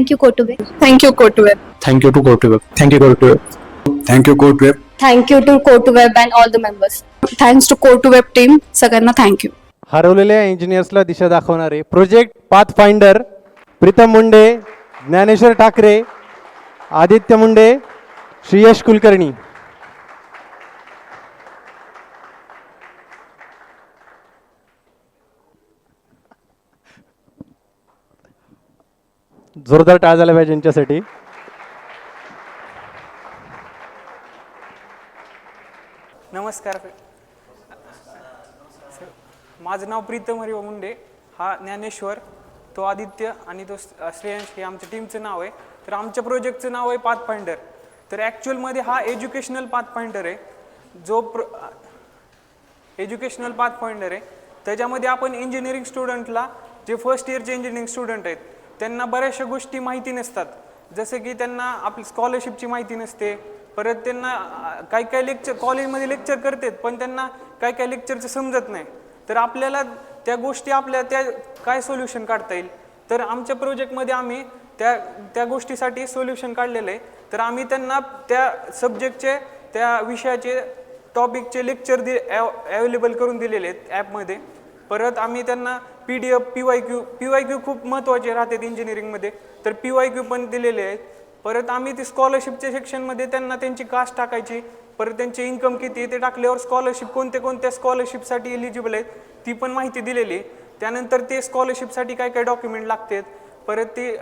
Thank you, Kotube. Thank you, Kotoweb. Thank you to GoToWeb. Thank you, GoToWeb. Thank you, Kotoweb. Thank you to Kotoweb and all the members. Thanks to Kotoweb team. सगळ्यांना thank you. हरवलेल्या इंजिनियर्सला दिशा दाखवणारे project pathfinder Pritam Munde, Dnyaneshwar Thackeray, Aditya Munde, Shreyas Kulkarni. जोरदार टाळ झाला पाहिजे यांच्यासाठी. नमस्कार. माझं नाव प्रीतम हरिभाऊ मुंडे. हा ज्ञानेश्वर, तो आदित्य आणि तो श्रेयांश हे आमच्या टीमचं नाव आहे. तर आमच्या प्रोजेक्टचं नाव आहे पाथफाइंडर. तर ॲक्च्युअलमध्ये हा एज्युकेशनल पाथफाइंडर आहे. एज्युकेशनल पाथफाइंडर आहे. त्याच्यामध्ये आपण इंजिनिअरिंग स्टुडंटला, जे फर्स्ट इयरचे इंजिनिअरिंग स्टुडंट आहेत, त्यांना बऱ्याचशा गोष्टी माहिती नसतात. जसं की त्यांना आपली स्कॉलरशिपची माहिती नसते. परत त्यांना काही काही लेक्चर कॉलेजमध्ये लेक्चर करतात, पण त्यांना काही काही लेक्चरचं समजत नाही. तर आपल्याला त्या गोष्टी त्या काय सोल्युशन काढता येईल. तर आमच्या प्रोजेक्टमध्ये आम्ही त्या गोष्टीसाठी सोल्युशन काढलेलं आहे. तर आम्ही त्यांना त्या सब्जेक्टचे, त्या विषयाचे, टॉपिकचे लेक्चर अवेलेबल करून दिलेले आहेत ॲपमध्ये. परत आम्ही त्यांना PDF, PYQ खूप महत्त्वाचे राहतात इंजिनिअरिंगमध्ये, तर PYQ पण दिलेले आहेत. परत आम्ही ते स्कॉलरशिपच्या सेक्शनमध्ये त्यांना त्यांची कास्ट टाकायची, परत त्यांचे इन्कम किती ते टाकल्यावर स्कॉलरशिप कोणत्या स्कॉलरशिपसाठी एलिजिबल आहेत ती पण माहिती दिलेली आहे. त्यानंतर ते स्कॉलरशिपसाठी काय काय डॉक्युमेंट लागतात, परत ते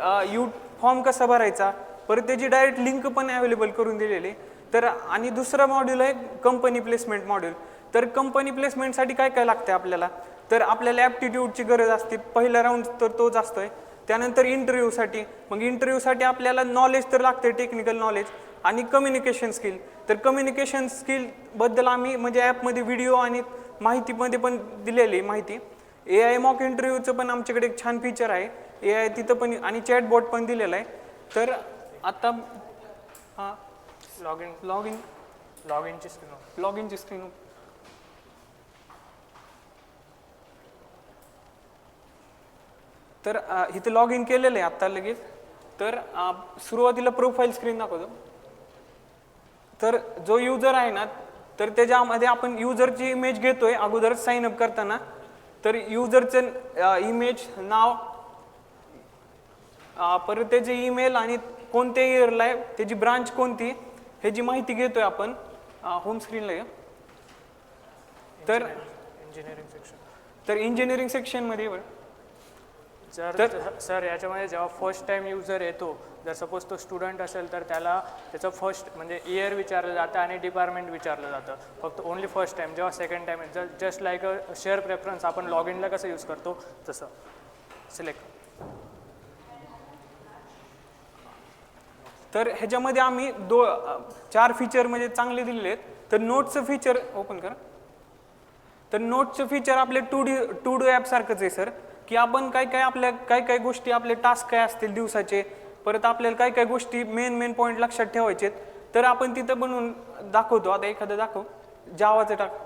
फॉर्म कसा भरायचा, परत त्याची डायरेक्ट लिंक पण अवेलेबल करून दिलेली. तर आणि दुसरं मॉड्यूल आहे कंपनी प्लेसमेंट मॉड्यूल. तर कंपनी प्लेसमेंटसाठी काय काय लागतं आपल्याला, तर आपल्याला ॲप्टिट्यूडची गरज असते. पहिला राऊंड तर तोच असतोय. त्यानंतर इंटरव्ह्यूसाठी, मग इंटरव्ह्यूसाठी आपल्याला नॉलेज तर लागते, टेक्निकल नॉलेज आणि कम्युनिकेशन स्किल. तर कम्युनिकेशन स्किलबद्दल आम्ही म्हणजे ॲपमध्ये व्हिडिओ आणि माहितीमध्ये पण दिलेली माहिती. AI मॉक इंटरव्ह्यूचं पण आमच्याकडे एक छान फीचर आहे. AI तिथं पण आणि चॅटबॉट पण दिलेलं आहे. तर आता हां लॉगिनची स्क्रीन तर इथं लॉग इन केलेलं आहे आत्ता लगेच. तर सुरुवातीला प्रोफाईल स्क्रीन दाखवतो. तर जो युजर आहे ना, तर त्याच्यामध्ये आपण युजरची इमेज घेतोय अगोदर साइन अप करताना. तर युजरचं इमेज, नाव, परत त्याचे ईमेल आणि कोणत्या इयरला आहे, त्याची ब्रांच कोणती, ह्याची माहिती घेतोय आपण. होम स्क्रीनला आहे. तर इंजिनिअरिंग सेक्शनमध्ये सर याच्यामध्ये जेव्हा फर्स्ट टाइम युजर येतो, जर सपोज तो स्टुडंट असेल तर त्याला त्याचं फर्स्ट म्हणजे इयर विचारलं जातं आणि डिपार्टमेंट विचारलं जातं फक्त ओनली फर्स्ट टाइम. जेव्हा second time just like a share preference आपण लॉग इनला कसं यूज करतो तसं सिलेक्ट. तर ह्याच्यामध्ये आम्ही 4 फीचर म्हणजे चांगले दिलेले आहेत. तर नोट्सचं फीचर ओपन करा. तर नोट्सचं फीचर आपले टू डू ॲप सारखंच आहे सर, की आपण काय गोष्टी, आपले टास्क काय असतील दिवसाचे, परत आपल्याला काय गोष्टी मेन पॉईंट लक्षात ठेवायचे, तर आपण तिथं बनवून दाखवतो. आता एखादं दाखव, जावाचं टाक.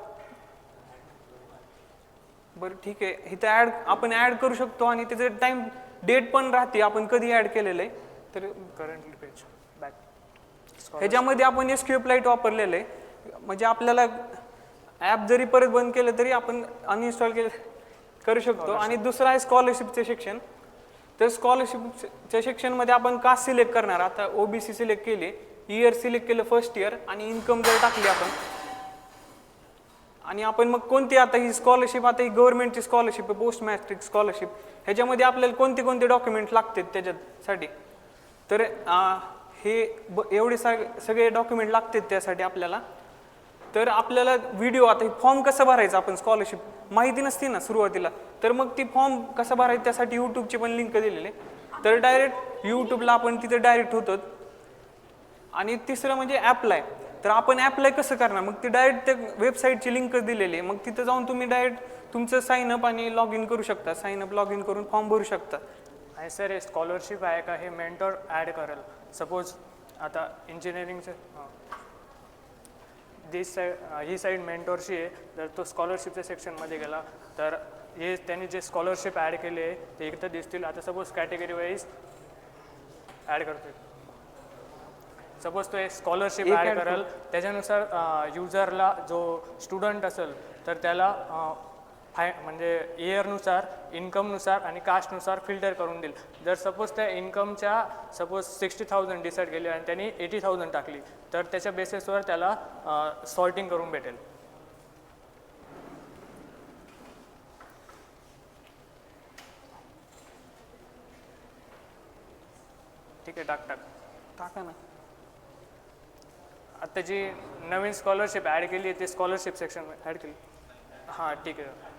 बरं ठीक आहे. इथं आपण ॲड करू शकतो आणि त्याचं टाइम डेट पण राहते आपण कधी ॲड केलेलं आहे. तर करंटली पेज बॅक ह्याच्यामध्ये आपण SQLite वापरलेलं आहे. म्हणजे आपल्याला ॲप जरी परत बंद केलं तरी आपण अनइन्स्टॉल करू शकतो. आणि दुसरं आहे स्कॉलरशिपचे सेक्शन. तर स्कॉलरशिपच्या सेक्शनमध्ये आपण कास्ट सिलेक्ट करणार. आता OBC सिलेक्ट केली, इयर सिलेक्ट केलं फर्स्ट इयर, आणि इन्कम जर टाकली आपण, आणि आपण मग कोणती आता ही स्कॉलरशिप, आता ही गव्हर्नमेंटची स्कॉलरशिप आहे, पोस्ट मॅट्रिक स्कॉलरशिप, ह्याच्यामध्ये आपल्याला कोणते डॉक्युमेंट लागतात त्याच्यासाठी. तर हे एवढे सगळे डॉक्युमेंट लागतात त्यासाठी आपल्याला. तर आपल्याला व्हिडिओ, आता फॉर्म कसं भरायचं, आपण स्कॉलरशिप माहिती नसते ना सुरुवातीला, तर मग ती फॉर्म कसं भरायचं त्यासाठी यूट्यूबची पण लिंक दिलेली आहे. तर डायरेक्ट यूट्यूबला आपण तिथे डायरेक्ट होतो. आणि तिसरं म्हणजे ॲप्लाय. तर आपण ॲप्लाय कसं करणार, मग ती डायरेक्ट त्या वेबसाईटची लिंक दिलेली आहे. मग तिथं जाऊन तुम्ही डायरेक्ट तुमचं साईनअप आणि लॉग इन करू शकता. साईनअप लॉग इन करून फॉर्म भरू शकता. आणि सर हे स्कॉलरशिप आहे का, हे मेंटॉर ॲड करेल. सपोज आता इंजिनिअरिंगचं ही साईड मेंटॉरची आहे. जर तो स्कॉलरशिपच्या सेक्शनमध्ये गेला तर हे त्यांनी जे स्कॉलरशिप ॲड केले आहे ते एकदा दिसतील. आता सपोज कॅटेगरी वाईज ॲड करतो. सपोज तो एक स्कॉलरशिप एक ॲड add करेल, त्याच्यानुसार युजरला जो स्टुडंट असेल तर त्याला म्हणजे इयरनुसार, इन्कमनुसार आणि कास्टनुसार फिल्टर करून देईल. जर सपोज त्या इन्कमच्या सपोज 60,000 डिसाईड केली आणि त्यांनी 80,000 टाकली तर त्याच्या बेसिसवर त्याला सॉर्टिंग करून भेटेल. ठीक आहे, टाका ना. आता जी नवीन स्कॉलरशिप ॲड केली आहे ते स्कॉलरशिप सेक्शन ॲड केली. हां ठीक आहे.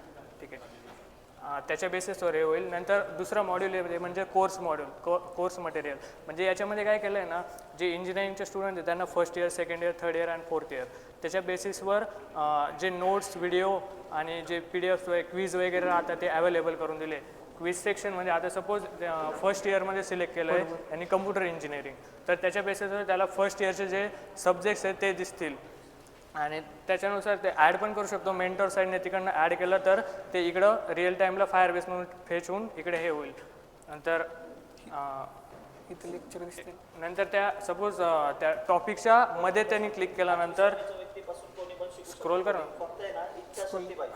त्याच्या बेसिसवर हे होईल. नंतर दुसरा मॉड्यूल आहे म्हणजे कोर्स मॉड्यूल, कोर्स मटेरियल. म्हणजे याच्यामध्ये काय केलं आहे ना, जे इंजिनिअरिंगचे स्टुडंट आहेत त्यांना first year, second year, third year आणि फोर्थ इयर त्याच्या बेसिसवर जे नोट्स, व्हिडिओ आणि जे PDF क्विज वगैरे राहतात ते अवेलेबल करून दिले. क्विज सेक्शन म्हणजे आता सपोज फर्स्ट इयरमध्ये सिलेक्ट केलं आहे आणि कम्प्युटर इंजिनिअरिंग, तर त्याच्या बेसिसवर त्याला फर्स्ट इयरचे जे सब्जेक्ट्स आहेत ते दिसतील आणि त्याच्यानुसार ते ॲड पण करू शकतो. मेंटॉर साईडने तिकडनं ॲड केलं तर ते इकडं रिअल टाईमला फायरबेस म्हणून फेच होऊन इकडे हे होईल. नंतर इथं लेक्चर दिसते. नंतर त्या सपोज त्या टॉपिकच्या मध्ये त्यांनी क्लिक केल्यानंतर स्क्रोल करा,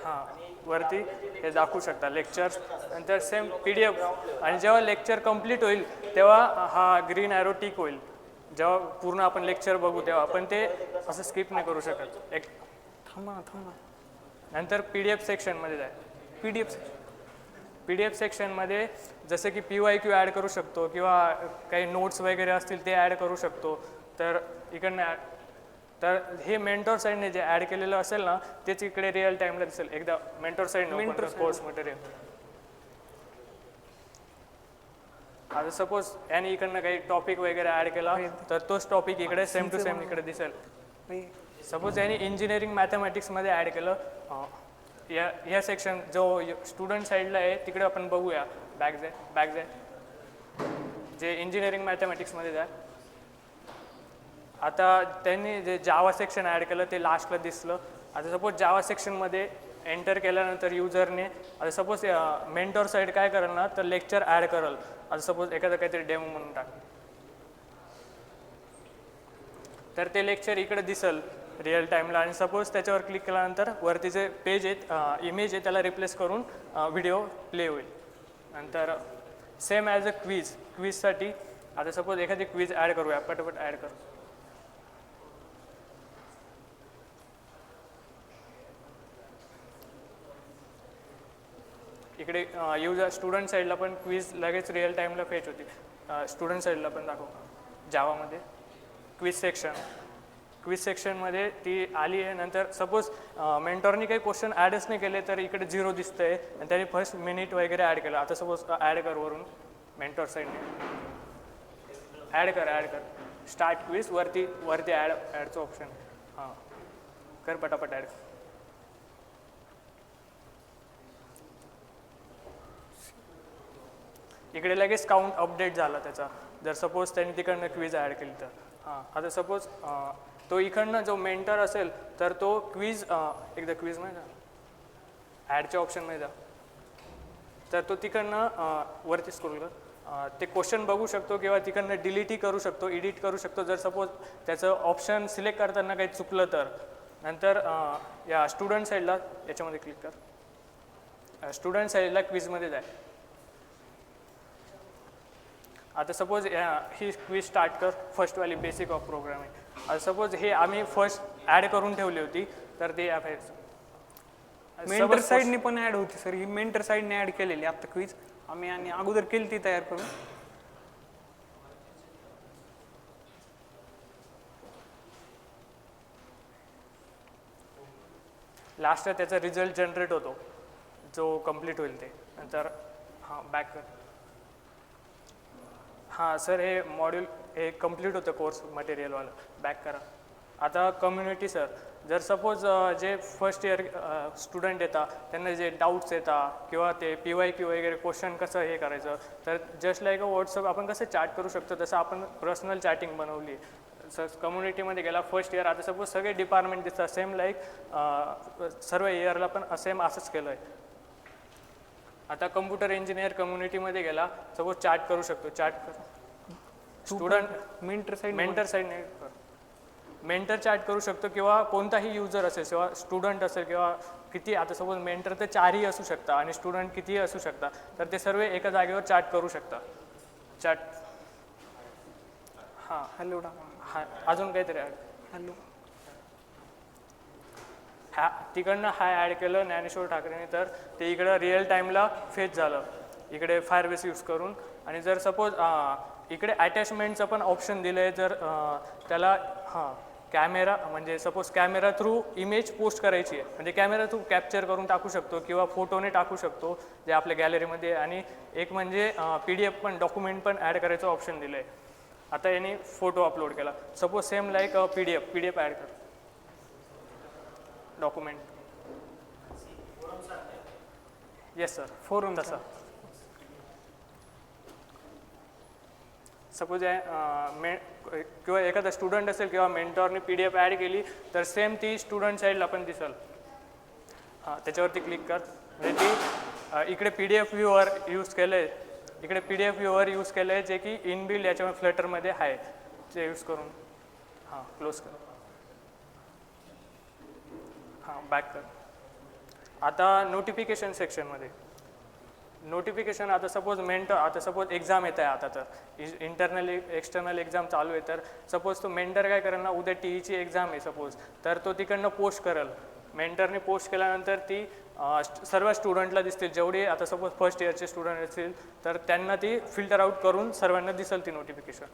हां वरती हे दाखवू शकता लेक्चर्स. नंतर सेम PDF आणि जेव्हा लेक्चर कंप्लीट होईल तेव्हा हा ग्रीन ॲरो टिक होईल. जेव्हा पूर्ण आपण लेक्चर बघू तेव्हा आपण ते असं स्किप नाही करू शकत. एक थांबा. नंतर PDF सेक्शनमध्ये जाय. PDF सेक्शनमध्ये जसं की PYQ ॲड करू शकतो किंवा काही नोट्स वगैरे असतील ते ॲड करू शकतो. तर इकडनं तर हे मेंटॉर साईडने जे ॲड केलेलं असेल ना तेच इकडे रिअल टाईमला दिसेल. एकदा मेंटॉर साईडने कोर्स मटेरियल. आता सपोज याने इकडनं काही टॉपिक वगैरे ॲड केला तर तोच टॉपिक इकडे सेम टू सेम इकडे दिसेल. सपोज याने इंजिनिअरिंग मॅथमॅटिक्समध्ये ॲड केलं, या सेक्शन जो स्टुडंट साईडला आहे तिकडे आपण बघूया. बॅक जाय जे इंजिनिअरिंग मॅथमॅटिक्समध्ये जाय. आता त्यांनी जे जावा सेक्शन ॲड केलं ते लास्टला दिसलं. आता सपोज जावा सेक्शनमध्ये एंटर केल्यानंतर युजरने आता सपोज मेंटॉर साईड काय करेल ना तर लेक्चर ॲड करेल. आता सपोज एखादं काहीतरी डेमो म्हणून टाक तर ते लेक्चर इकडे दिसेल रिअल टाईमला. आणि सपोज त्याच्यावर क्लिक केल्यानंतर वरती जे पेज आहेत, इमेज आहे त्याला रिप्लेस करून व्हिडिओ प्ले होईल. नंतर सेम ॲज अ क्विजसाठी आता सपोज एखादी क्विज ॲड करूया, पटापट ॲड करू. इकडे युजर स्टुडंट साईडला पण क्विज लगेच रिअल टाईमला फेच होती. स्टुडंट साईडला पण दाखव जावामध्ये क्विज सेक्शनमध्ये ती आली आहे. नंतर सपोज मेंटॉरनी काही क्वेश्चन ॲडच नाही केले तर इकडे 0 दिसतं आहे आणि त्याने फर्स्ट मिनिट वगैरे ॲड केलं. आता सपोज ॲड कर वरून मेंटॉर साईडने ॲड कर स्टार्ट क्विज वरती ॲडचं ऑप्शन. हां कर पटापट ॲड. इकडे लगेच काउंट अपडेट झाला त्याचा. जर सपोज त्यांनी तिकडनं क्विज ॲड केली तर. हां आता सपोज तो इकडनं जो मेंटर असेल तर तो क्विज एकदा क्विज नाही जा ॲडच्या ऑप्शनमध्ये जा तर तो तिकडनं वरती स्क्रोल कर ते क्वेश्चन बघू शकतो किंवा तिकडनं डिलीटही करू शकतो, एडिट करू शकतो. जर सपोज त्याचं ऑप्शन सिलेक्ट करताना काही चुकलं तर. नंतर या स्टुडंट साईडला याच्यामध्ये क्लिक कर. स्टुडंट साईडला क्विजमध्ये जाय. आता सपोज ही क्विज स्टार्ट कर फर्स्टवाली बेसिक ऑफ प्रोग्रामिंग. आता सपोज हे आम्ही फर्स्ट ॲड करून ठेवली होती तर ते मेंटर साईडने पण ॲड होती सर. ही मेंटर साईडने ॲड केलेली आता क्विज आम्ही आणि अगोदर केली ती तयार करून. लास्टला त्याचा रिझल्ट जनरेट होतो जो कम्प्लीट होईल ते. नंतर हां बॅक कर. हां सर हे मॉड्यूल हे कम्प्लीट होतं कोर्स मटेरियलवालं. बॅक करा. आता कम्युनिटी सर जर सपोज जे फर्स्ट इयर स्टुडंट येतात त्यांना जे डाऊट्स येतात किंवा ते PYQ वगैरे क्वेश्चन कसं हे करायचं तर जस्ट लाईक व्हॉट्सअप आपण कसं चॅट करू शकतो तसं आपण पर्सनल चॅटिंग बनवली. कम्युनिटीमध्ये गेला फर्स्ट इयर. आता सपोज सगळे डिपार्टमेंट दिसतात सेम लाईक सर्व इयरला पण सेम असंच केलं आहे. आता कम्प्युटर इंजिनियर कम्युनिटीमध्ये गेला सपोज चॅट करू शकतो. स्टुडंट मेंटर साईड मेंटर साईडने मेंटर चॅट करू शकतो किंवा कोणताही युजर असेल किंवा स्टुडंट असेल किंवा किती आता सपोज मेंटर तर 4ही असू शकता आणि स्टुडंट कितीही असू शकता तर ते सर्व एका जागेवर चॅट करू शकता चॅट हां हॅलो हां अजून काहीतरी ॲड हॅलो तिकडनं हाय ॲड केलं ज्ञानेश्वर ठाकरेने तर ते इकडं रिअल टाईमला फेच झालं इकडे फायरबेस यूज करून. आणि जर सपोज इकडे अटॅचमेंटचं पण ऑप्शन दिलं आहे जर त्याला कॅमेरा म्हणजे suppose camera through image post करायची आहे म्हणजे कॅमेरा थ्रू कॅप्चर करून टाकू शकतो किंवा फोटोने टाकू शकतो जे आपल्या गॅलरीमध्ये. आणि एक म्हणजे PDF पण डॉक्युमेंट पण ॲड करायचं ऑप्शन दिलं आहे. आता याने फोटो अपलोड केला suppose same like PDF add कर डॉक्युमेंट. येस सर फोरम तसा सपोज किंवा एखादा स्टुडंट असेल किंवा मेंटॉरने PDF ॲड केली तर सेम ती स्टुडंट साईडला पण दिसेल. त्याच्यावरती क्लिक कर म्हणजे ती इकडे PDF व्ह्यूवर यूज केलं आहे इकडे PDF व्ह्यूवर यूज केलं आहे जे की इनबिल्ड याच्यामध्ये फ्लटरमध्ये आहे ते यूज करून क्लोज कर बॅक कर. आता नोटिफिकेशन सेक्शनमध्ये नोटिफिकेशन आता सपोज एक्झाम येत आहे आता तर इंटरनल एक्सटर्नल एक्झाम चालू आहे तर सपोज तो मेंटर काय करेल ना उद्या TEची एक्झाम आहे सपोज तर तो तिकडनं पोस्ट करेल. मेंटरने पोस्ट केल्यानंतर ती सर्व स्टुडंटला दिसतील जेवढे आता सपोज फर्स्ट इयरचे स्टुडंट असतील तर त्यांना ती फिल्टर आउट करून सर्वांना दिसेल ती नोटिफिकेशन.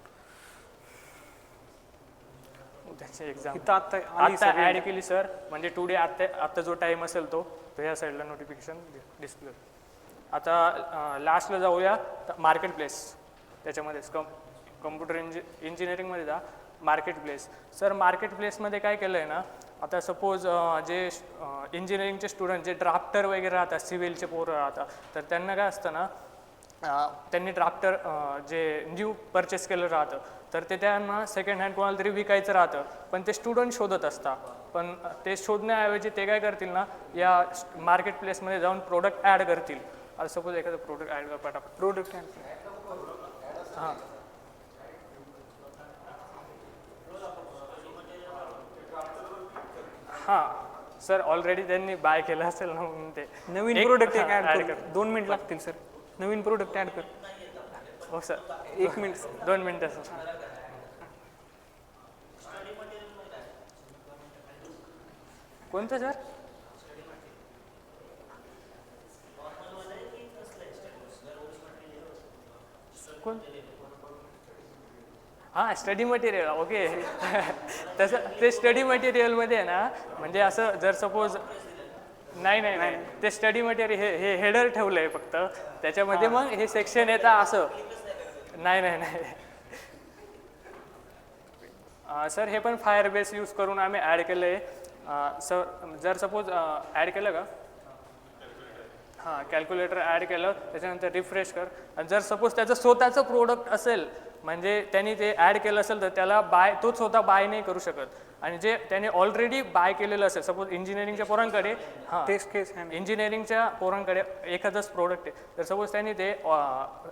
उद्याची एक्झाम आता ॲड केली सर म्हणजे टुडे आत्ता जो टाईम असेल तो ह्या साईडला नोटिफिकेशन डिस्प्ले. आता लास्टला जाऊया मार्केट प्लेस त्याच्यामध्येच कम्प्युटर इंजिनिअरिंगमध्ये जा मार्केट प्लेस. सर मार्केट प्लेसमध्ये काय केलं आहे ना आता सपोज जे इंजिनिअरिंगचे स्टुडंट जे ड्राफ्टर वगैरे राहतात सिव्हिलचे पोरं राहतात तर त्यांना काय असतं ना त्यांनी ड्राफ्टर जे न्यू परचेस केलं राहतं तर ते त्यांना सेकंड हँड कोणाला तरी विकायचं राहतं पण ते स्टुडंट शोधत असतात. पण ते शोधण्याऐवजी ते काय करतील ना या मार्केट प्लेसमध्ये जाऊन प्रोडक्ट ॲड करतील. आता सपोज एखादं प्रोडक्ट ॲड कर पटापट प्रोडक्ट हां सर ऑलरेडी त्यांनी बाय केलं असेल ना म्हणून ते नवीन प्रोडक्ट एक ॲड कर 2 मिनिट लागतील सर. नवीन प्रोडक्ट ॲड कर. हो सर 1 मिनिट 2 मिनिटं सर. कोणतं सर कोण स्टडी मटेरियल ओके तसं ते स्टडी मटेरियलमध्ये आहे ना म्हणजे असं जर सपोज नाही ते स्टडी मटेरियल हे हेडर ठेवलं आहे फक्त त्याच्यामध्ये मग हे सेक्शन येतं असं नाही सर हे पण फायरबेस यूज करून आम्ही ॲड केलं आहे. जर सपोज ॲड केलं का कॅल्क्युलेटर ॲड केलं त्याच्यानंतर रिफ्रेश कर आणि जर सपोज त्याचं स्वतःचं प्रोडक्ट असेल म्हणजे त्यांनी ते ॲड केलं असेल तर त्याला तो स्वतः बाय नाही करू शकत. आणि जे त्याने ऑलरेडी बाय केलेलं असेल सपोज इंजिनिअरिंगच्या पोरांकडे इंजिनिअरिंगच्या पोरांकडे एखादंच प्रोडक्ट आहे तर सपोज त्यांनी ते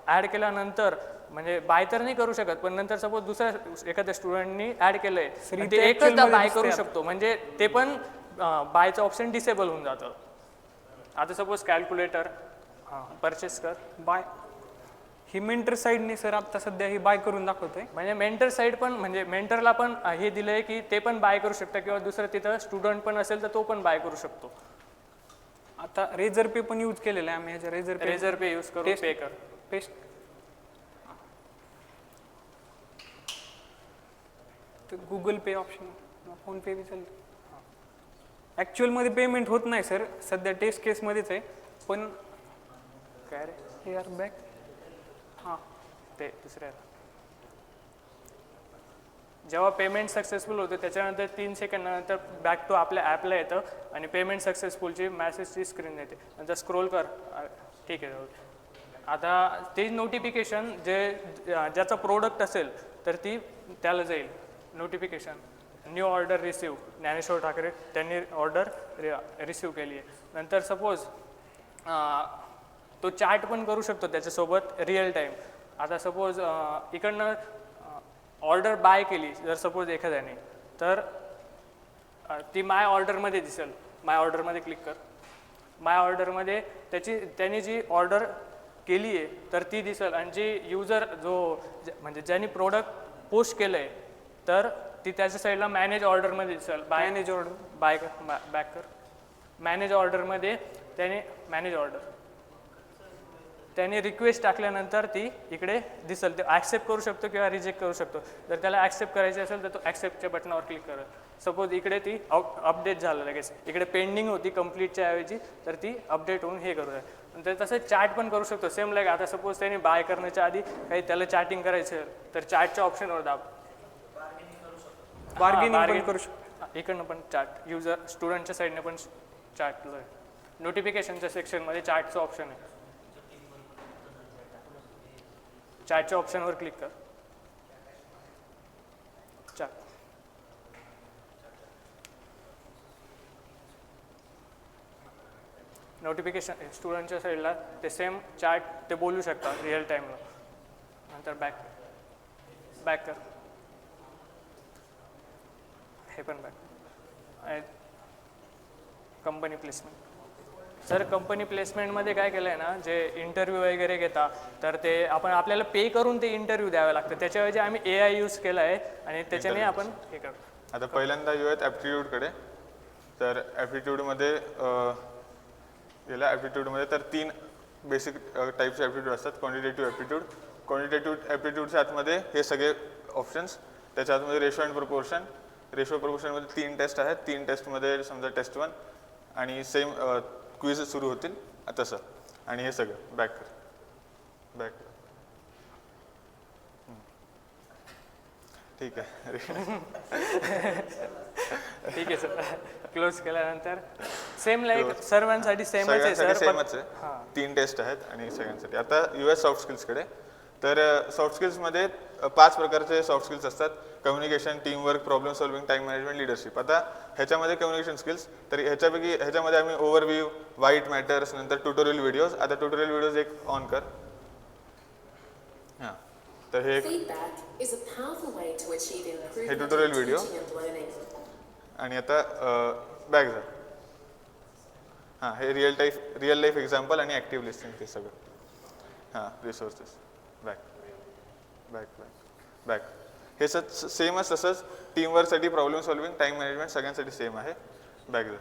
ॲड केल्यानंतर म्हणजे बाय तर नाही करू शकत पण नंतर सपोज दुसऱ्या एखाद्या स्टुडंटनी ॲड केलं आहे ते एकचदा बाय करू शकतो म्हणजे ते पण बायचं ऑप्शन डिसेबल होऊन जातं. आता सपोज कॅल्क्युलेटर परचेस कर बाय ही मेंटर साईडने सर आता सध्या ही बाय करून दाखवतोय म्हणजे मेंटर साईड पण म्हणजे मेंटरला पण हे दिलं आहे की ते पण बाय करू शकतं किंवा दुसरं तिथं स्टुडंट पण असेल तर तो पण बाय करू शकतो. आता रेझर पे पण यूज केलेला आहे आम्ही ह्याच्या रेझर पे यूज करून पे कर पेस्ट गुगल पे ऑप्शन फोन पे बी चालतं. ॲक्च्युअलमध्ये पेमेंट होत नाही सर सध्या टेस्ट केसमध्येच आहे पण काय रे हे आर बॅक ते दुसऱ्याला जेव्हा पेमेंट सक्सेसफुल होतं त्याच्यानंतर 3 सेकंदानंतर बॅक टू आपल्या ॲपला येतं आणि पेमेंट सक्सेसफुलची मॅसेजची स्क्रीन येते. नंतर स्क्रोल कर ठीक आहे. आता ते नोटिफिकेशन ज्याचा प्रोडक्ट असेल तर त्याला जाईल notification new order receive Dnyaneshwar Thackeray त्यांनी ऑर्डर रिसीव केली आहे. नंतर सपोज तो चॅट पण करू शकतो त्याच्यासोबत रिअल टाईम. आता सपोज इकडनं ऑर्डर बाय केली जर सपोज एखाद्याने, तर ती माय ऑर्डरमध्ये दिसेल. माय ऑर्डरमध्ये क्लिक कर. माय ऑर्डरमध्ये त्याने जी ऑर्डर केली आहे तर ती दिसेल, आणि जी युजर म्हणजे ज्यांनी प्रोडक्ट पोस्ट केलं आहे तर ती त्याच्या साईडला मॅनेज ऑर्डरमध्ये दिसेल. मॅनेज ऑर्डर बाय कर, बॅक कर. मॅनेज ऑर्डरमध्ये त्याने रिक्वेस्ट टाकल्यानंतर ती इकडे दिसेल. ते ॲक्सेप्ट करू शकतो किंवा रिजेक्ट करू शकतो. जर त्याला ॲक्सेप्ट करायचे असेल तर तो ॲक्सेप्टच्या बटनावर क्लिक करेल. सपोज इकडे ती अपडेट झालं लगेच, इकडे पेंडिंग होती कंप्लीटच्या ऐवजी, तर ती अपडेट होऊन हे करू शकतो. तर तसं चॅट पण करू शकतो सेम लाईक. आता सपोज त्याने बाय करण्याच्या आधी काही त्याला चॅटिंग करायचं तर चॅटच्या ऑप्शनवर दाब. बार्गेनिंग करू शकतो. इकडनं पण चॅट, युजर स्टुडंटच्या साईडने पण चॅट. नोटिफिकेशनच्या सेक्शनमध्ये चॅटचं ऑप्शन आहे. चॅटच्या ऑप्शनवर क्लिक कर. चॅट नोटिफिकेशन स्टुडंटच्या साईडला ते सेम चॅट ते बोलू शकतात रिअल टाईमला. नंतर बॅक कर. हे पण back. Company placement. Sir company प्लेसमेंटमध्ये काय केलं आहे ना, जे इंटरव्ह्यू वगैरे घेता तर ते आपल्याला पे करून ते इंटरव्ह्यू द्यावे लागतं. त्याच्याऐवजी आम्ही AI यूज केला आहे आणि त्याच्याने आपण हे करतो. आता पहिल्यांदा येऊयात ॲप्टिट्यूडकडे. तर ॲप्टिट्यूडमध्ये तर 3 बेसिक टाईपचे ॲप्टिट्यूड असतात. क्वांटिटेटिव्ह ॲप्टिट्यूडच्या आतमध्ये हे सगळे ऑप्शन्स. त्याच्या आतमध्ये रेशो अँड प्रोपोर्शन. रेशो प्रोपोर्शनमध्ये 3 टेस्ट आहेत. 3 टेस्टमध्ये समजा टेस्ट 1 आणि सेम क्विज सुरू होतील तसं. आणि हे सगळं बॅक कर. ठीक आहे. ठीक आहे सर. क्लोज केल्यानंतर सेम लाईक सर्वांसाठी सेमच आहे सर. सेमच आहे. 3 टेस्ट आहेत आणि सगळ्यांसाठी. आता US सॉफ्ट स्किल्सकडे. तर सॉफ्ट स्किल्समध्ये 5 प्रकारचे सॉफ्ट स्किल्स असतात. Communication, teamwork, problem solving, time management, leadership. आता ह्याच्यामध्ये कम्युनिकेशन स्किल्स, तर ह्याच्यामध्ये आम्ही ओव्हरव्ह्यू, वाईट मॅटर्स, नंतर ट्युटोरियल व्हिडिओज. आता ट्युटोरियल व्हिडिओज एक ऑन कर. हां, तर हे ट्युटोरियल व्हिडिओ. आणि आता बॅक जा. हां, हे रिअल लाईफ एक्झाम्पल आणि ॲक्टिव्ह लिस्टिंग ते सगळं. हां, रिसोर्सेस. बॅक. हे सेमच तसंच टीमवर्कसाठी, प्रॉब्लेम सॉल्विंग, टाईम मॅनेजमेंट सगळ्यांसाठी सेम आहे. बॅक जा.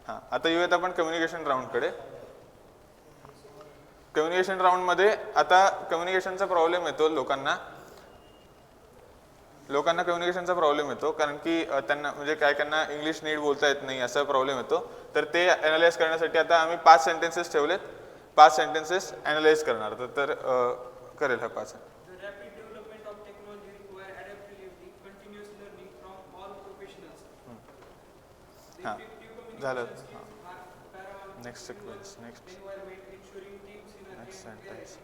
हां, आता येऊयात आपण कम्युनिकेशन राऊंडकडे. कम्युनिकेशन राऊंडमध्ये आता कम्युनिकेशनचा प्रॉब्लेम येतो लोकांना कम्युनिकेशनचा प्रॉब्लेम येतो कारण की त्यांना म्हणजे काहींना इंग्लिश नीट बोलता येत नाही असा प्रॉब्लेम येतो. तर ते ॲनालाइज करण्यासाठी आता आम्ही 5 सेंटेन्सेस ठेवलेत. 5 सेंटेन्सेस ॲनालाइज करणार. तर करेल हा 5. हां, झालं. Next sequence. Next sentence.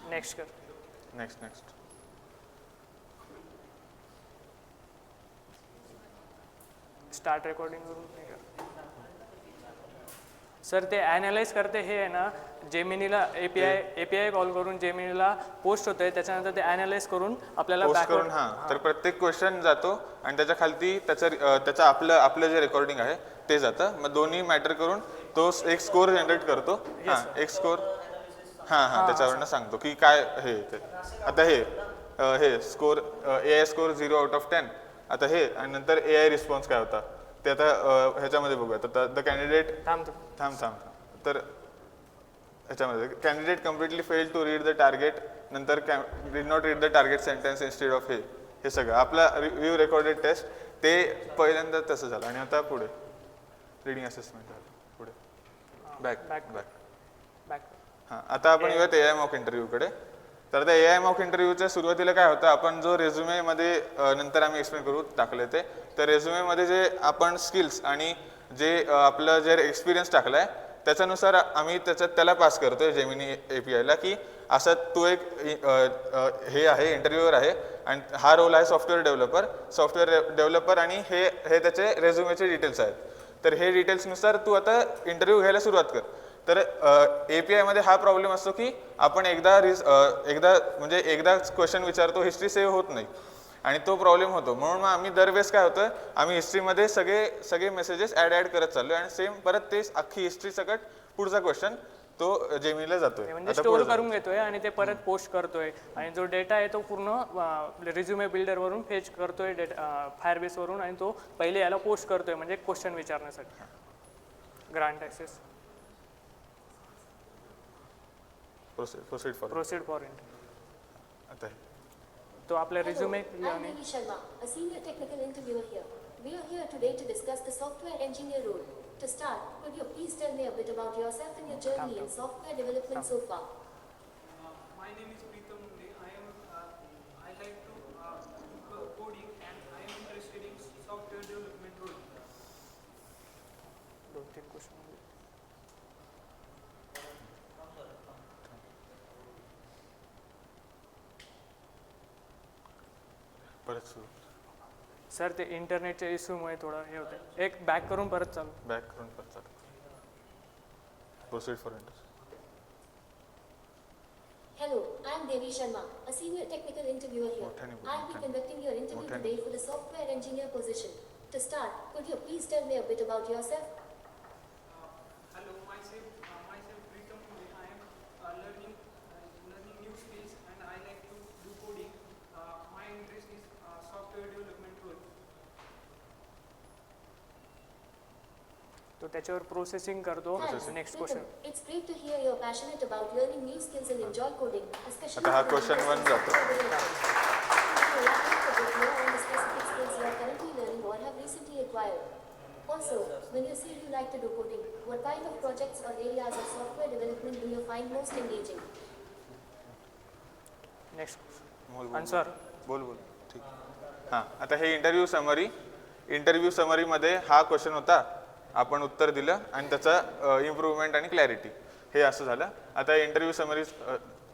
Next कर. नेक्स्ट. स्टार्ट रेकॉर्डिंग करून हे कर. सर ते ॲनालाइज करते हे आहे ना, जेमिनीला एपीआय कॉल करून जेमिनीला पोस्ट होतंय, त्याच्यानंतर ते ॲनालाइज करून आपल्याला पोस्ट करून. हां, तर प्रत्येक क्वेश्चन जातो आणि त्याच्या खालती त्याचं आपलं जे रेकॉर्डिंग आहे ते जातं. मग दोन्ही मॅटर करून तो एक स्कोर जनरेट करतो. हां, एक स्कोर. हां, त्याच्यावरनं सांगतो की काय हे ते. आता हे स्कोर AI स्कोर 0/10. आता हे आणि नंतर AI रिस्पॉन्स काय होता ते आता ह्याच्यामध्ये बघूया. तर द कॅन्डिडेट थांब. तर ह्याच्यामध्ये candidate completely fail to read the target. नंतर did not read the target sentence instead of हे सगळं आपला व्ह्यू रेकॉर्डेड टेस्ट. ते पहिल्यांदा तसं झालं. आणि आता पुढे रीडिंग असेसमेंट झालं. पुढे बॅक. हां, आता आपण येऊयात AI मॉक इंटरव्ह्यूकडे. तर त्या AI मॉक इंटरव्ह्यूच्या सुरुवातीला काय होतं, आपण जो रेझ्युमेमध्ये नंतर आम्ही एक्सप्लेन करू टाकले ते. तर रेझ्युमेमध्ये जे आपण स्किल्स आणि जे आपलं जे एक्सपिरियन्स टाकला आहे त्याच्यानुसार आम्ही त्याला पास करतोय जेमिनी APIला की असं तू एक हे आहे इंटरव्ह्यूअर आहे आणि हा रोल आहे सॉफ्टवेअर डेव्हलपर आणि हे त्याचे रेझ्युमेचे डिटेल्स आहेत. तर हे डिटेल्सनुसार तू आता इंटरव्ह्यू घ्यायला सुरुवात कर. तर API मध्ये हा प्रॉब्लेम असतो की आपण एकदा क्वेश्चन विचारतो, हिस्ट्री सेव्ह होत नाही आणि तो प्रॉब्लेम होतो. म्हणून मग आम्ही दरवेळेस काय होतं, आम्ही हिस्ट्रीमध्ये सगळे मेसेजेस ॲड करत चाललो आणि सेम परत तेच अख्खी हिस्ट्री सकट पुढचा क्वेश्चन तो जेमिनीला जातोय. म्हणजे स्टोअर करून घेतोय आणि ते परत पोस्ट करतोय आणि जो डेटा आहे तो पूर्ण रिझ्युमे बिल्डरवरून फेच करतोय फायरबेसवरून आणि तो पहिले याला पोस्ट करतोय म्हणजे क्वेश्चन विचारण्यासाठी. Grant access proceed for proceed for int आता तो आपल्या Hello, resume I'm Devi Sharma, a senior technical interviewer here. We are here today to discuss the software engineer role. To start, could you please tell me a bit about yourself and your journey in software development so far? My name is Pritam Munde. I like to do coding and I am interested in software development role. 2-3 question. परत सुरू sir ते इंटरनेटच्या इश्यूमुळे थोडं हे होतं. एक back करून परत चालू. बॅक करून परत चालू. Proceed for inter. Hello, I'm Devi Sharma, a senior technical interviewer here. I'll be conducting your interview today for the software engineer position. To start, could you please tell me a bit about yourself? Hello, myself Pritam Munde. I am learning new skills and I like to do coding. My interest is software development role. तो त्याच्यावर processing करतो. Thanks, next Pritam. Question. It's great to hear you're passionate about learning new skills and enjoy coding, especially आता हा for question one interesting जातो. software development. Could you elaborate a bit more on the specific skills you are currently learning or have recently acquired? Also, when you say you like to do coding, what kind of projects or areas of software development do you find most engaging? Next बोल answer. बोल ठीक. हां, आता हे interview समरीमध्ये हा question होता, आपण उत्तर दिलं आणि त्याचा इम्प्रूव्हमेंट आणि क्लॅरिटी हे असं झालं. आता इंटरव्ह्यू समरी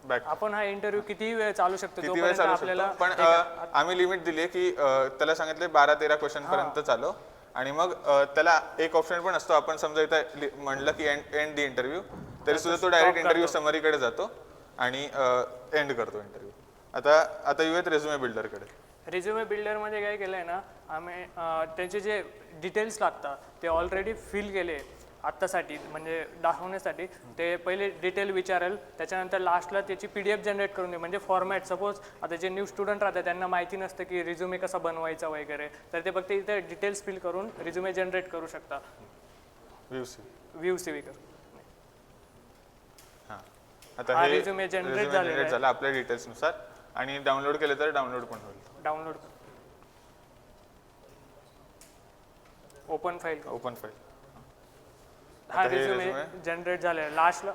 बॅक आपण हा इंटरव्ह्यू किती वेळ चालू शकतो किती वेळ तोपर्यंत चालू आपल्याला शकतो, पण आम्ही लिमिट दिली आहे की त्याला सांगितले 12-13 क्वेश्चन पर्यंत चालव आणि मग त्याला एक ऑप्शन पण असतो, आपण समजा इथं म्हणलं की एंड दी इंटरव्ह्यू, तरी सुद्धा तो डायरेक्ट इंटरव्ह्यू समरीकडे जातो आणि एंड करतो इंटरव्ह्यू. आता येऊयात रेझ्युमे बिल्डरकडे. रिझ्युमे बिल्डरमध्ये काय केलं आहे ना, आम्ही त्यांचे जे डिटेल्स लागतात ते ऑलरेडी फिल केले आत्तासाठी, म्हणजे दाखवण्यासाठी. ते पहिले डिटेल विचारेल, त्याच्यानंतर लास्टला त्याची PDF जनरेट करून दे. म्हणजे फॉर्मॅट, सपोज आता जे न्यू स्टुडंट राहतात त्यांना माहिती नसतं की रिझ्युमे कसा बनवायचा वगैरे, तर ते फक्त इथे डिटेल्स फिल करून रिझ्युमे जनरेट करू शकता. व्ह्यू CV कर. हां, आता हा हे resume generate झालेला आहे. झाला आपल्या डिटेल्सनुसार आणि डाउनलोड केलं तर डाउनलोड पण होईल. Download open file. हा आता हे रिझ्युमे resume जनरेट झालेला. लास्टला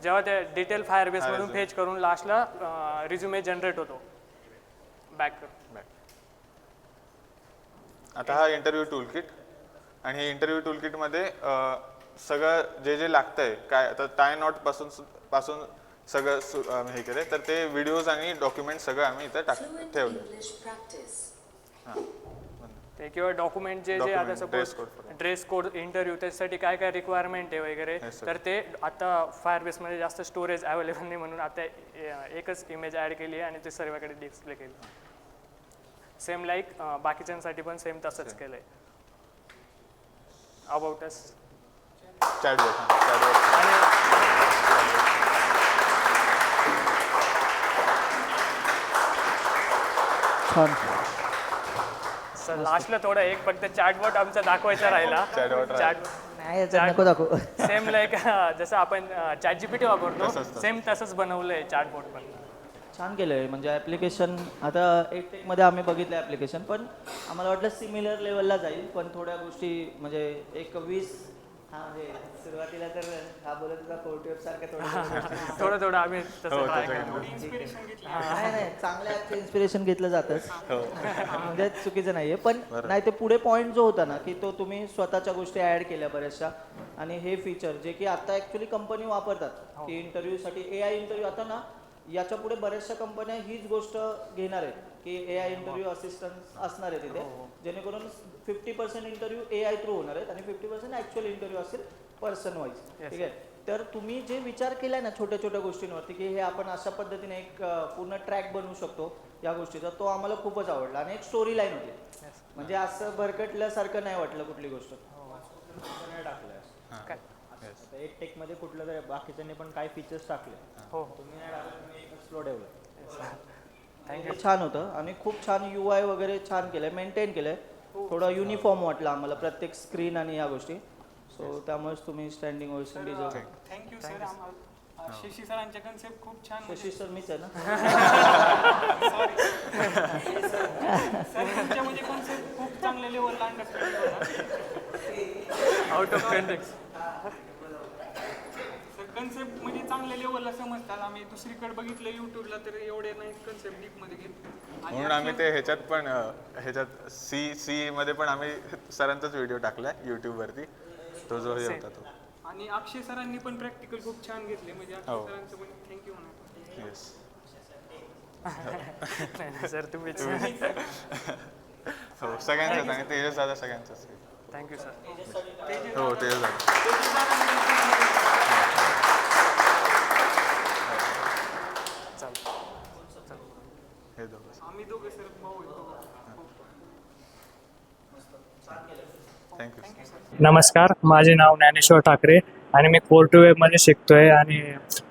जेव्हा ते डिटेल फायरबेस मधून resume. फेच करून लास्टला रिझ्युमे जनरेट होतो. बॅक कर. आता हा इंटरव्ह्यू टूलकिट आणि हे इंटरव्ह्यू टूलकिटमध्ये सगळं जे लागतंय काय, आता टाय नॉट पासून सगळं हे केलंय, तर ते व्हिडिओज आणि डॉक्युमेंट सगळं आम्ही इथं ठेवलं. ते किंवा डॉक्युमेंट जे आता Document, suppose dress code for dress code interview त्याच्यासाठी काय काय रिक्वायरमेंट आहे वगैरे, Yes, sir. तर ते आता फायरबेसमध्ये जास्त स्टोरेज अवेलेबल नाही म्हणून आता एकच इमेज ॲड केली आहे आणि ते सर्वांकडे डिस्प्ले केली. सेम लाईक बाकीच्यांसाठी पण सेम तसंच केलं आहे. अबाउट अस चॅटबॉट आणि छान. लास्टला थोडं एक फक्त चॅटबॉट आमचा दाखवायचा राहिला. Chatbot नाही याच्यात नको दाखवू. सेम लाईक जसं आपण ChatGPT वापरतो तसंच. सेम तसंच बनवलंय चॅटबॉट पण. छान केलं आहे. म्हणजे ॲप्लिकेशन आता एक टेकमध्ये आम्ही बघितलं ॲप्लिकेशन, पण आम्हाला वाटलं सिमिलर लेवलला जाईल, पण थोड्या गोष्टी म्हणजे एक 20 म्हणजे सुरुवातीला तर हा बोलत होता कोर्टियर सारखं थोडं थोडं आम्ही तसं try करतो. नाही चांगल्या ॲपचं इन्स्पिरेशन घेतलं जातंच, म्हणजे चुकीचं नाही आहे. पण नाही, ते पुढे पॉईंट जो होता ना की तो तुम्ही स्वतःच्या गोष्टी ॲड केल्या बऱ्याचशा, आणि हे फीचर जे की आता ॲक्च्युली कंपनी वापरतात की इंटरव्ह्यूसाठी AI इंटरव्ह्यू. आता ना याच्या पुढे बऱ्याचशा कंपन्या हीच गोष्ट घेणार आहेत की AI इंटरव्ह्यू असिस्टंट असणार आहे तिथे, जेणेकरून 50% इंटरव्ह्यू AI थ्रू होणार आहेत आणि 50% ॲक्च्युअल इंटरव्ह्यू असेल पर्सन वाईज. ठीक आहे, तर तुम्ही जे विचार केलाय ना छोट्या छोट्या गोष्टींवरती की हे आपण अशा पद्धतीने एक पूर्ण ट्रॅक बनवू शकतो या गोष्टीचा, तो आम्हाला खूपच आवडला. आणि एक स्टोरी लाईन होती, म्हणजे असं भरकटल्यासारखं नाही वाटलं कुठली गोष्ट. एक टेक मध्ये कुठलं तरी बाकीच्यांनी पण काही फीचर्स टाकले, हो तुम्ही नाही टाकलं, तुम्ही एकच फ्लो डेव्हलप. थँक्यू. छान होतं आणि खूप छान UI वगैरे छान केलंय, मेंटेन केलंय. थोडं युनिफॉर्म वाटलं आम्हाला प्रत्येक स्क्रीन आणि या गोष्टी. सो त्यामुळेच तुम्ही standing ovation deserve. Thank you sir. आम्हाला शशी सरांचे कन्सेप्ट खूप छान होते. शशी सर मीच आहे ना. सर तुमच्या म्हणजे कन्सेप्ट खूप चांगल्या लेवलला अंडरस्टँड होता. Out of context. कन्सेप्ट म्हणजे चांगल्या लेवलला समजतात. आम्ही दुसरीकडे बघितलं युट्यूबला तर एवढे नाही कन्सेप्ट डीप मध्ये घेत. म्हणून आम्ही ते ह्याच्यात पण ह्याच्यात सी मध्ये पण आम्ही सरांचाच व्हिडिओ टाकलाय यूट्यूबवरती, तो जो हे होता तो. आणि अक्षय सरांनी पण प्रॅक्टिकल खूप छान घेतले, म्हणजे अक्षय सरांचं पण थँक्यू म्हणा. येस. सर तुम्हीच. हो सगळ्यांचंच आणि तेजस दादा सगळ्यांचंच. Thank you sir. हो तेजस दादा. हे दोघं. आम्ही दोघं सर भाऊ आहेत. थँक्यू. नमस्कार, माझे नाव ज्ञानेश्वर ठाकरे आणि मी कोर टू वेबमध्ये शिकतोय. आणि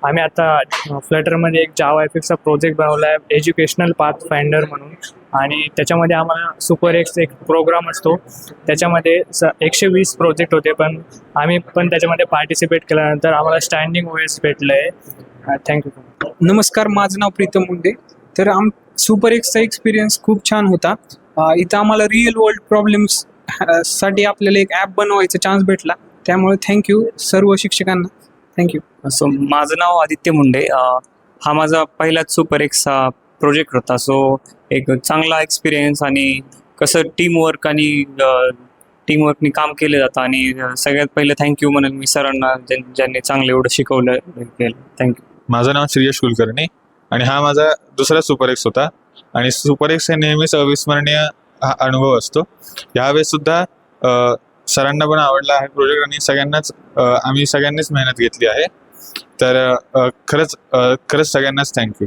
आम्ही आता फ्लटरमध्ये एक जावा एफिक्सचा प्रोजेक्ट बनवला आहे, एज्युकेशनल पाथ फाइंडर म्हणून. आणि त्याच्यामध्ये आम्हाला सुपर एक्स एक प्रोग्राम असतो, त्याच्यामध्ये 120 प्रोजेक्ट होते, पण आम्ही पण त्याच्यामध्ये पार्टिसिपेट केल्यानंतर आम्हाला स्टँडिंग ओएस भेटलं आहे. थँक्यू. नमस्कार, माझं नाव प्रीतम मुंडे. तर सुपर एक्सचा एक्सपिरियन्स खूप छान होता. इथं आम्हाला रिअल वर्ल्ड प्रॉब्लेम्स साठी आपल्याला एक ॲप बनवायचा चान्स भेटला, त्यामुळे थँक्यू सर्व शिक्षकांना. थँक्यू. सो माझं नाव आदित्य मुंडे. हा माझा पहिलाच सुपर एक्सचा प्रोजेक्ट होता. सो एक चांगला एक्सपिरियन्स आणि कसं टीमवर्क आणि टीमवर्कनी काम केलं जातं. आणि सगळ्यात पहिलं थँक्यू म्हणेल मी सरांना, ज्यांनी चांगलं एवढं शिकवलं केलं. थँक्यू. माझं नाव श्रेयश कुलकर्णी आणि हा माझा दुसरा सुपर एक्स होता. आणि सुपर एक्स हे नेहमीच अविस्मरणीय हा अनुभव असतो. यावेळेस सुद्धा सरांना पण आवडला आहे प्रोजेक्ट आणि सगळ्यांनाच आम्ही सगळ्यांनीच मेहनत घेतली आहे. तर खरंच सगळ्यांनाच थँक्यू.